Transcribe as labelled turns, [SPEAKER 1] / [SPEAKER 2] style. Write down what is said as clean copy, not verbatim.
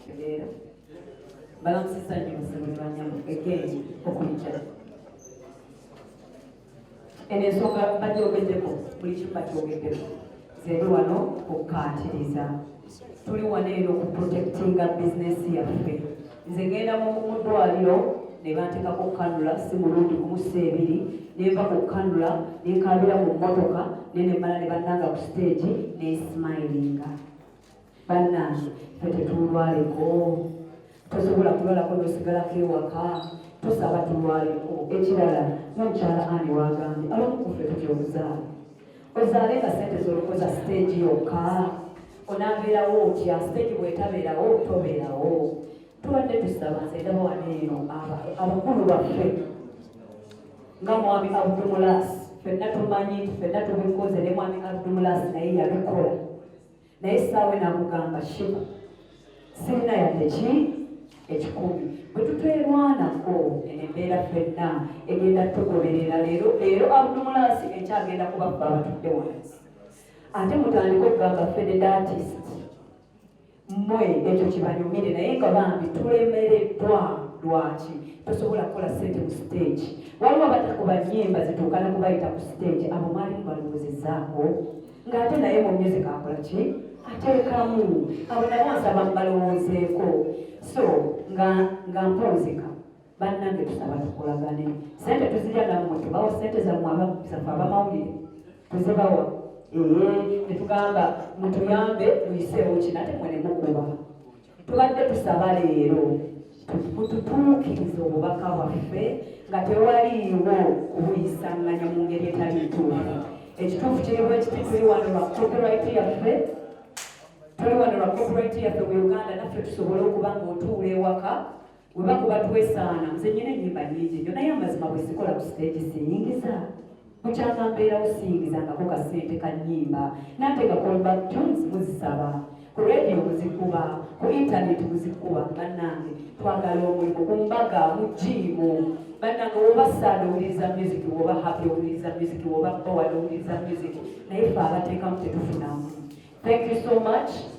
[SPEAKER 1] tegeera balamusisa nnyo musemulibanyamu again okulijja eno ensonga bagyogeddeko buli kimu bakyogeddeko zendi wano okukatiriza tuli wano eno okuprotectinga bizinesi yaffe nze ngenda mu ddwaliro ne bantekako kanula si mulundi kumusa ebiri nenva ku kanula nenkabira mu mmotoka nenemala ne bannanga ku stage nesmilinga bannange fe tetulwaleko tosobola kulwalako nosigalako ewaka tosaba tulwaleko ekirala nomukyala ani wagambye abamukufe tutyobuzaala ozaale nga sente zolokoza stage yokka onambeerawo otya stage bwetabeerawo tobeerawo tubadde tusaba nze ndaba waneeno abakulu baffe nga mwami Abdumulas ffenna tumanyi nti ffenna tubikoze ne mwami Abdumulas naye yabikola naye saawe namugamba shiba sirina yadde ki ekikumi bwe tutwerwanako eno embeera ffenna egenda tugoberera leero Abdumulas ekyagenda kubaffe abatudde wansi ate mutandika okugamba ffene datist mmwe ekyo kibanyumire naye nga bambi tulemereddwa lwaki tosobola kukola sente mu stage waliwo abatakuba nnyimba zituukana kubayita ku stage abo mwalimu balowoozezaako ng'ate naye mu music akola ki ateekamu abo nabo nsaba mbalowoozeeko so nga mponzika bannange tusaba tukolagane sente tuzirya nammwe tubawo sente zammwe zaffe abamawulire tuzibawa netugamba mutuyambe tuyiseewo kino ate mwene mukuba tubadde tusaba leero tututuukiriza obubaka bwaffe nga tewaliiwo kubuyisanganya mu ngeri etali ntuufu ekituufu kiriwo ekiti tuli wano lwa copyright yaffe mu Uganda naffe tusobole okuba ng'otuula ewaka we bakuba twesaana nze nnyina ennyimba nnyingi nnyo naye amazima bwe sikola ku stage siyingiza mukyanga mbeerawo siyingizangako kasente ka nnyimba nate nga callback tunes muzisaba ku radio muzikuba ku internet muzikuba bannange twagala omulimu ku mbaga mu jiimu bannange woba saada owuliriza music woba happy owuliriza music woba bored owuliriza music naye ffe abateekamu tetufunamu thank you so much